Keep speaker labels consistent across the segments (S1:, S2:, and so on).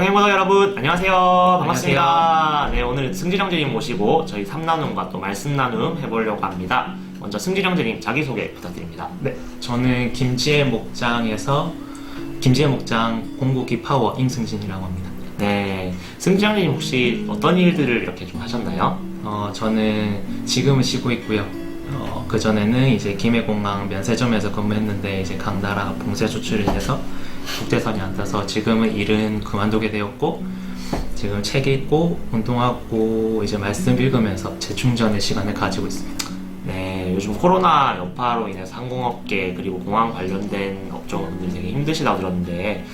S1: 평행보도 여러분 안녕하세요. 반갑습니다. 네, 오늘은 승진형제님 모시고 저희 3나눔과 또 말씀 나눔 해보려고 합니다. 먼저 승진형제님 자기소개 부탁드립니다.
S2: 네, 저는 김지혜 목장에서 김지혜 목장 공고기 파워 임승진이라고 합니다.
S1: 네, 승진형제님 혹시 어떤 일들을 이렇게 좀 하셨나요?
S2: 저는 지금은 쉬고 있고요. 그전에는 이제 김해공항 면세점에서 근무했는데 이제 강나라 봉쇄 조치를 인해서 국제선이 안 돼서 지금은 일은 그만두게 되었고, 지금 책 읽고 운동하고 이제 말씀 읽으면서 재충전의 시간을 가지고 있습니다.
S1: 네, 요즘 코로나 여파로 인해서 항공업계 그리고 공항 관련된 업종분들이 되게 힘드시다고 들었는데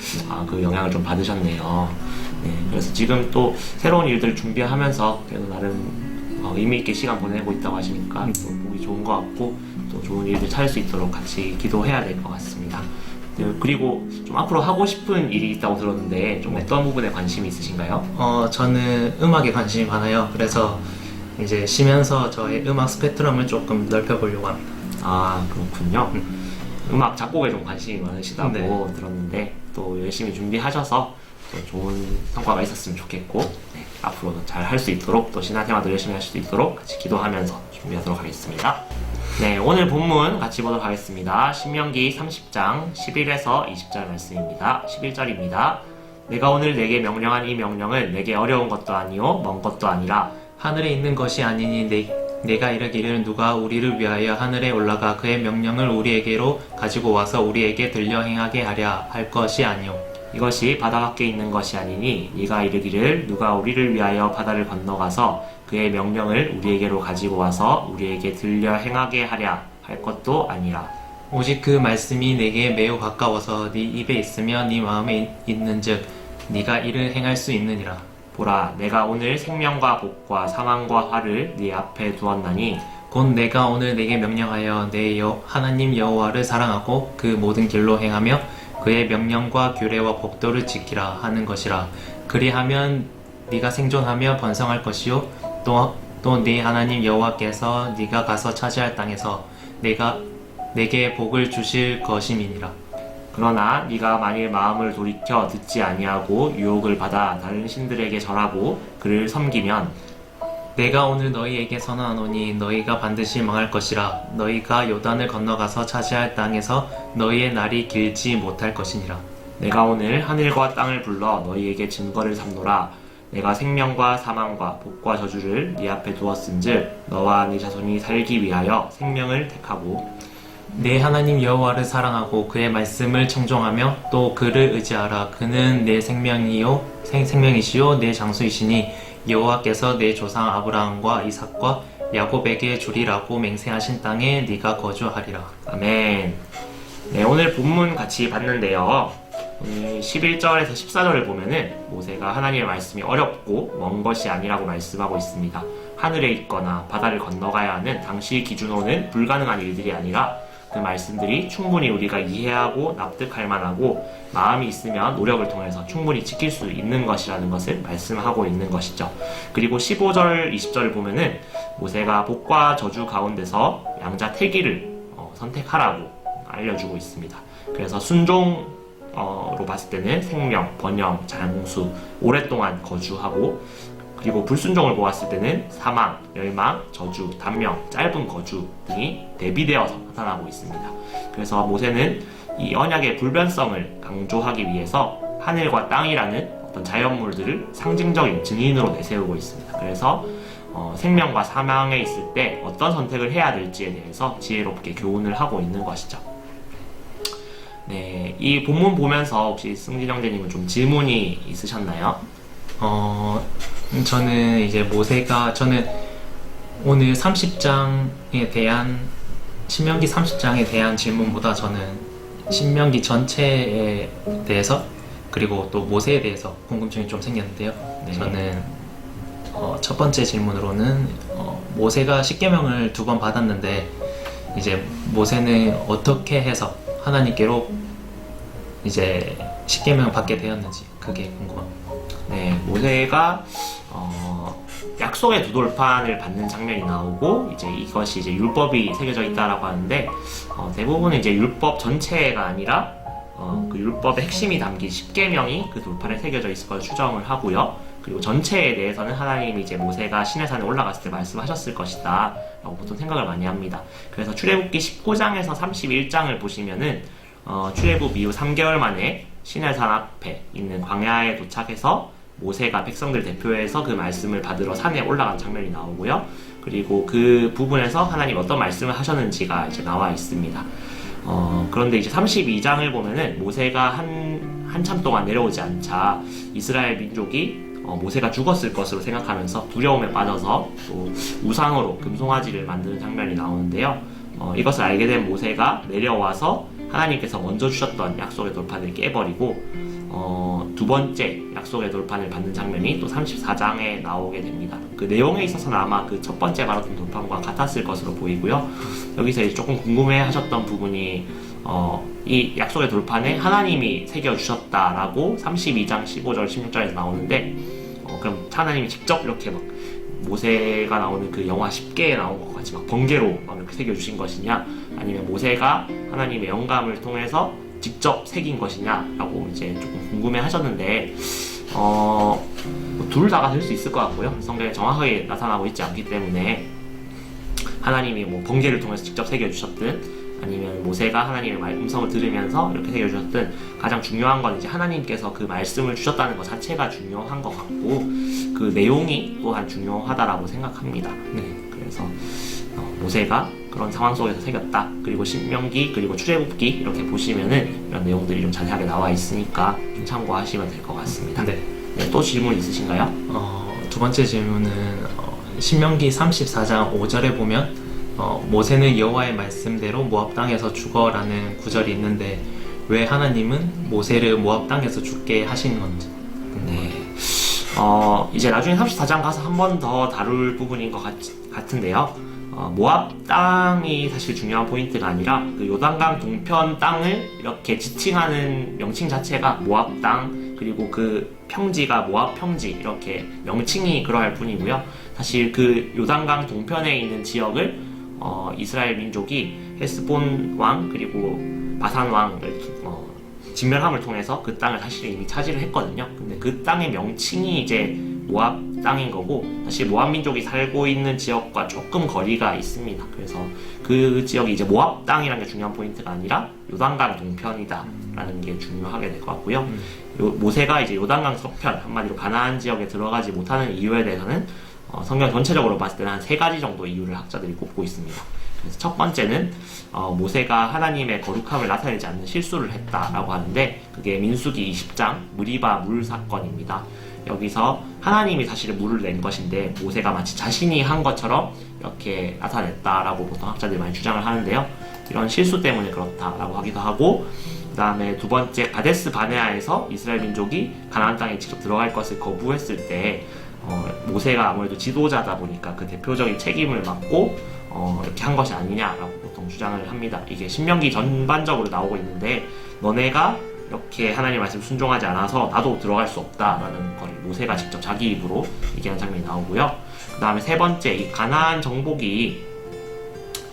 S1: 그 영향을 좀 받으셨네요. 네, 그래서 지금 또 새로운 일들 준비하면서 그래도 나름 의미 있게 시간 보내고 있다고 하시니까 또 보기 좋은 것 같고 또 좋은 일들 찾을 수 있도록 같이 기도해야 될 것 같습니다. 네, 그리고 좀 앞으로 하고 싶은 일이 있다고 들었는데 좀 어떤 부분에 관심이 있으신가요?
S2: 저는 음악에 관심이 많아요. 그래서 이제 쉬면서 저의 음악 스펙트럼을 조금 넓혀보려고 합니다.
S1: 아, 그렇군요. 음악 작곡에 좀 관심이 많으시다고
S2: 네.
S1: 들었는데 또 열심히 준비하셔서 또 좋은 성과가 있었으면 좋겠고 네, 앞으로도 잘 할 수 있도록 또 신앙생활도 열심히 할 수 있도록 같이 기도하면서 준비하도록 하겠습니다. 네, 오늘 본문 같이 보도록 하겠습니다. 신명기 30장 11에서 20절 말씀입니다. 11절입니다. 내가 오늘 내게 명령한 이 명령은 내게 어려운 것도 아니요 먼 것도 아니라
S2: 하늘에 있는 것이 아니니 내가 이르기를 누가 우리를 위하여 하늘에 올라가 그의 명령을 우리에게로 가지고 와서 우리에게 들려 행하게 하랴 할 것이 아니요
S1: 이것이 바다 밖에 있는 것이 아니니 네가 이르기를 누가 우리를 위하여 바다를 건너가서 그의 명령을 우리에게로 가지고 와서 우리에게 들려 행하게 하랴 할 것도 아니라
S2: 오직 그 말씀이 내게 매우 가까워서 네 입에 있으며 네 마음에 있는즉 네가 이를 행할 수 있느니라.
S1: 보라 내가 오늘 생명과 복과 사망과 화를 네 앞에 두었나니
S2: 곧 내가 오늘 내게 명령하여 내 하나님 여호와를 사랑하고 그 모든 길로 행하며 그의 명령과 규례와 법도를 지키라 하는 것이라. 그리하면 네가 생존하며 번성할 것이요 또 네 하나님 여호와께서 네가 가서 차지할 땅에서 내게 복을 주실 것임이니라.
S1: 그러나 네가 만일 마음을 돌이켜 듣지 아니하고 유혹을 받아 다른 신들에게 절하고 그를 섬기면
S2: 내가 오늘 너희에게 선언하노니 너희가 반드시 망할 것이라. 너희가 요단을 건너가서 차지할 땅에서 너희의 날이 길지 못할 것이니라.
S1: 내가 오늘 하늘과 땅을 불러 너희에게 증거를 삼노라. 내가 생명과 사망과 복과 저주를 네 앞에 두었은즉 너와 네 자손이 살기 위하여 생명을 택하고
S2: 내 하나님 여호와를 사랑하고 그의 말씀을 청종하며 또 그를 의지하라. 그는 내 생명이시요 내 장수이시니 여호와께서 내 조상 아브라함과 이삭과 야곱에게 주리라고 맹세하신 땅에 네가 거주하리라.
S1: 아멘. 네, 오늘 본문 같이 봤는데요. 오늘 11절에서 14절을 보면은 모세가 하나님의 말씀이 어렵고 먼 것이 아니라고 말씀하고 있습니다. 하늘에 있거나 바다를 건너가야 하는 당시 기준으로는 불가능한 일들이 아니라 그 말씀들이 충분히 우리가 이해하고 납득할 만하고 마음이 있으면 노력을 통해서 충분히 지킬 수 있는 것이라는 것을 말씀하고 있는 것이죠. 그리고 15절, 20절을 보면은 모세가 복과 저주 가운데서 양자 태기를 선택하라고 알려주고 있습니다. 그래서 순종로 봤을 때는 생명, 번영, 장수, 오랫동안 거주하고 그리고 불순종을 보았을 때는 사망, 멸망, 저주, 단명, 짧은 거주 등이 대비되어서 나타나고 있습니다. 그래서 모세는 이 언약의 불변성을 강조하기 위해서 하늘과 땅이라는 어떤 자연물들을 상징적인 증인으로 내세우고 있습니다. 그래서 생명과 사망에 있을 때 어떤 선택을 해야 될지에 대해서 지혜롭게 교훈을 하고 있는 것이죠. 네, 이 본문 보면서 혹시 승진 형제님은 좀 질문이 있으셨나요?
S2: 저는 이제 저는 오늘 30장에 대한 신명기 30장에 대한 질문보다 저는 신명기 전체에 대해서 그리고 또 모세에 대해서 궁금증이 좀 생겼는데요.
S1: 네.
S2: 저는 첫 번째 질문으로는 모세가 십계명을 2번 받았는데 이제 모세는 어떻게 해서 하나님께로 이제 십계명을 받게 되었는지 그게 궁금합니다.
S1: 네, 모세가 약속의 두 돌판을 받는 장면이 나오고 이제 이것이 이제 율법이 새겨져 있다라고 하는데 대부분은 이제 율법 전체가 아니라 그 율법의 핵심이 담긴 10계명이 그 돌판에 새겨져 있을 것을 추정을 하고요. 그리고 전체에 대해서는 하나님이 이제 모세가 시내산에 올라갔을 때 말씀하셨을 것이다 라고 보통 생각을 많이 합니다. 그래서 출애굽기 19장에서 31장을 보시면은 출애굽 이후 3개월 만에 시내산 앞에 있는 광야에 도착해서 모세가 백성들 대표해서 그 말씀을 받으러 산에 올라간 장면이 나오고요. 그리고 그 부분에서 하나님 어떤 말씀을 하셨는지가 이제 나와 있습니다. 그런데 이제 32장을 보면은 모세가 한참 동안 내려오지 않자 이스라엘 민족이 모세가 죽었을 것으로 생각하면서 두려움에 빠져서 또 우상으로 금송아지를 만드는 장면이 나오는데요. 이것을 알게 된 모세가 내려와서 하나님께서 먼저 주셨던 약속의 돌판을 깨버리고 두 번째 약속의 돌판을 받는 장면이 또 34장에 나오게 됩니다. 그 내용에 있어서는 아마 그 첫 번째 받았던 돌판과 같았을 것으로 보이고요. 여기서 이제 조금 궁금해 하셨던 부분이 이 약속의 돌판에 하나님이 새겨주셨다라고 32장 15절 16절에서 나오는데 그럼 하나님이 직접 이렇게 막 모세가 나오는 그 영화 10개에 나온 것 같이 막 번개로 막 이렇게 새겨주신 것이냐, 아니면 모세가 하나님의 영감을 통해서 직접 새긴 것이냐라고 이제 조금 궁금해 하셨는데 둘 다가 될 수 있을 것 같고요. 성경에 정확하게 나타나고 있지 않기 때문에 하나님이 뭐 번개를 통해서 직접 새겨주셨든 아니면 모세가 하나님의 음성을 들으면서 이렇게 새겨주셨든 가장 중요한 건 이제 하나님께서 그 말씀을 주셨다는 것 자체가 중요한 것 같고 그 내용이 또한 중요하다라고 생각합니다. 네, 그래서 모세가 그런 상황 속에서 새겼다. 그리고 신명기 그리고 출애굽기 이렇게 보시면은 이런 내용들이 좀 자세하게 나와 있으니까 좀 참고하시면 될 것 같습니다.
S2: 네.
S1: 네, 또 질문 있으신가요?
S2: 두 번째 질문은 신명기 34장 5절에 보면 모세는 여호와의 말씀대로 모압 땅에서 죽어라는 구절이 있는데 왜 하나님은 모세를 모압 땅에서 죽게 하신 건지.
S1: 네. 이제 나중에 34장 가서 한 번 더 다룰 부분인 것 같은데요. 모압 땅이 사실 중요한 포인트가 아니라 그 요단강 동편 땅을 이렇게 지칭하는 명칭 자체가 모압 땅, 그리고 그 평지가 모압 평지 이렇게 명칭이 그러할 뿐이고요. 사실 그 요단강 동편에 있는 지역을 이스라엘 민족이 헤스본 왕 그리고 바산 왕을 진멸함을 통해서 그 땅을 사실 이미 차지를 했거든요. 근데 그 땅의 명칭이 이제 모압 땅인 거고, 사실 모압 민족이 살고 있는 지역과 조금 거리가 있습니다. 그래서 그 지역이 이제 모압 땅이라는 게 중요한 포인트가 아니라 요단강 동편이다라는 게 중요하게 될 것 같고요. 모세가 이제 요단강 서편, 한마디로 가나안 지역에 들어가지 못하는 이유에 대해서는 성경 전체적으로 봤을 때는 한 3가지 정도 이유를 학자들이 꼽고 있습니다. 그래서 첫 번째는 모세가 하나님의 거룩함을 나타내지 않는 실수를 했다라고 하는데, 그게 민수기 20장 무리바 물 사건입니다. 여기서 하나님이 사실은 물을 낸 것인데 모세가 마치 자신이 한 것처럼 이렇게 나타냈다라고 보통 학자들이 많이 주장을 하는데요. 이런 실수 때문에 그렇다라고 하기도 하고, 그 다음에 두 번째 가데스 바네아에서 이스라엘 민족이 가나안 땅에 직접 들어갈 것을 거부했을 때 모세가 아무래도 지도자다 보니까 그 대표적인 책임을 맡고 이렇게 한 것이 아니냐라고 보통 주장을 합니다. 이게 신명기 전반적으로 나오고 있는데, 너네가 이렇게 하나님 말씀 순종하지 않아서 나도 들어갈 수 없다라는 걸 모세가 직접 자기 입으로 얘기하는 장면이 나오고요. 그 다음에 세 번째, 이 가나안 정복이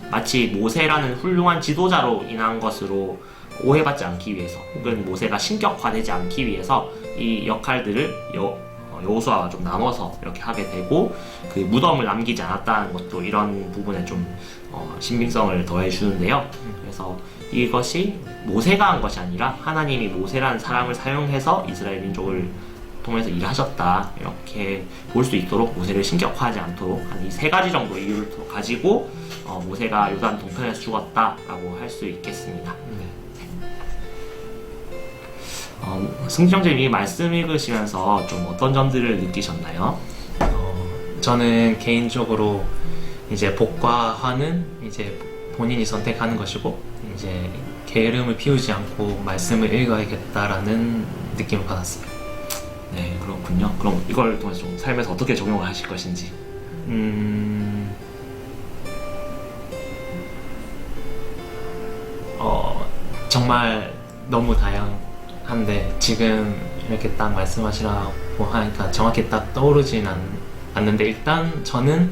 S1: 마치 모세라는 훌륭한 지도자로 인한 것으로 오해받지 않기 위해서, 혹은 모세가 신격화되지 않기 위해서 이 역할들을 여호수아와 좀 나눠서 이렇게 하게 되고, 그 무덤을 남기지 않았다는 것도 이런 부분에 좀 신빙성을 더해 주는데요. 그래서 이것이 모세가 한 것이 아니라 하나님이 모세라는 사람을 사용해서 이스라엘 민족을 통해서 일하셨다, 이렇게 볼 수 있도록 모세를 신격화하지 않도록 한 이 3가지 정도 이유를 가지고 모세가 요단 동편에서 죽었다라고 할 수 있겠습니다. 승지형제님, 이 말씀 읽으시면서 좀 어떤 점들을 느끼셨나요?
S2: 저는 개인적으로 이제 복과 화는 이제 본인이 선택하는 것이고, 이제 게으름을 피우지 않고 말씀을 읽어야겠다라는 느낌을 받았어요.
S1: 네, 그렇군요. 그럼 이걸 통해서 좀 삶에서 어떻게 적용을 하실 것인지.
S2: 정말 너무 다양한데 지금 이렇게 딱 말씀하시라고 하니까 정확히 딱 떠오르진 않는데, 일단 저는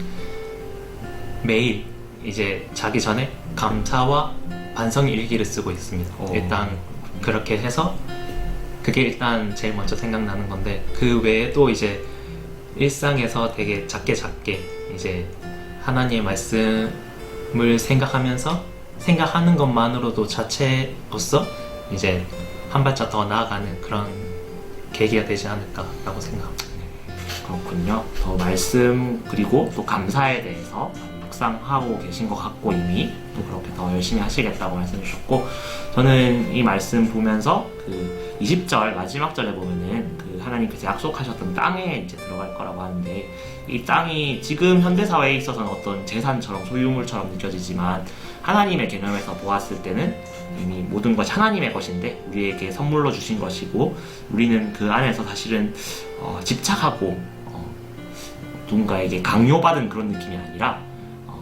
S2: 매일 이제 자기 전에 감사와 반성 일기를 쓰고 있습니다. 일단 그렇게 해서 그게 일단 제일 먼저 생각나는 건데, 그 외에도 이제 일상에서 되게 작게 이제 하나님의 말씀을 생각하는 것만으로도 자체로서 이제 한 발짝 더 나아가는 그런 계기가 되지 않을까라고 생각합니다.
S1: 그렇군요. 더 말씀 그리고 또 감사에 대해서 묵상하고 계신 것 같고, 이미 또 그렇게 더 열심히 하시겠다고 말씀해 주셨고, 저는 이 말씀 보면서 그 20절 마지막 절에 보면은 그 하나님께서 약속하셨던 땅에 이제 들어갈 거라고 하는데, 이 땅이 지금 현대 사회에 있어서는 어떤 재산처럼 소유물처럼 느껴지지만 하나님의 개념에서 보았을 때는 이미 모든 것이 하나님의 것인데 우리에게 선물로 주신 것이고, 우리는 그 안에서 사실은 집착하고 누군가에게 강요받은 그런 느낌이 아니라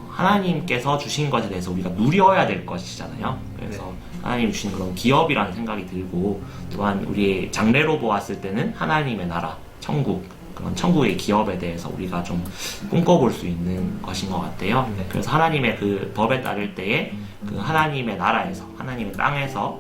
S1: 하나님께서 주신 것에 대해서 우리가 누려야 될 것이잖아요. 그래서 하나님 주신 그런 기업이라는 생각이 들고, 또한 우리의 장래로 보았을 때는 하나님의 나라, 천국, 그런 천국의 기업에 대해서 우리가 좀 꿈꿔볼 수 있는 것인 것 같아요.
S2: 네.
S1: 그래서 하나님의 그 법에 따를 때에 그 하나님의 나라에서, 하나님의 땅에서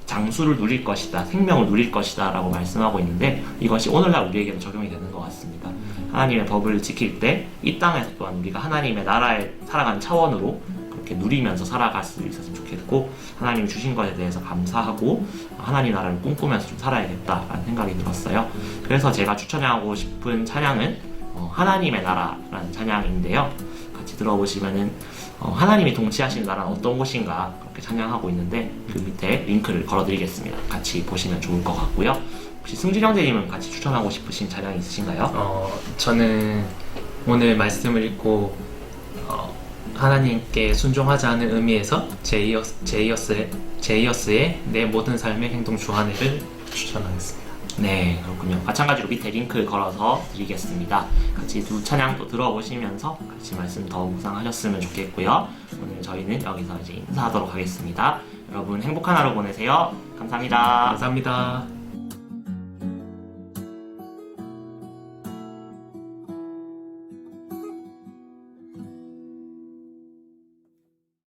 S1: 장수를 누릴 것이다, 생명을 누릴 것이다 라고 말씀하고 있는데, 이것이 오늘날 우리에게도 적용이 되는 것 같습니다. 하나님의 법을 지킬 때 이 땅에서 또한 우리가 하나님의 나라에 살아가는 차원으로 그렇게 누리면서 살아갈 수 있었으면 좋겠고, 하나님이 주신 것에 대해서 감사하고 하나님 나라를 꿈꾸면서 좀 살아야겠다라는 생각이 들었어요. 그래서 제가 추천하고 싶은 찬양은 하나님의 나라라는 찬양인데요. 같이 들어보시면은 하나님이 통치하시는 나라는 어떤 곳인가 그렇게 찬양하고 있는데, 그 밑에 링크를 걸어드리겠습니다. 같이 보시면 좋을 것 같고요. 혹시 승준 형제님은 같이 추천하고 싶으신 찬양이 있으신가요?
S2: 저는 오늘 말씀을 읽고 하나님께 순종하자는 의미에서 제이어스의 내 모든 삶의 행동 주안에를 추천하겠습니다.
S1: 네, 그렇군요. 마찬가지로 밑에 링크 걸어서 드리겠습니다. 같이 두 찬양 또 들어보시면서 같이 말씀 더 묵상하셨으면 좋겠고요. 오늘 저희는 여기서 이제 인사하도록 하겠습니다. 여러분 행복한 하루 보내세요. 감사합니다.
S2: 감사합니다.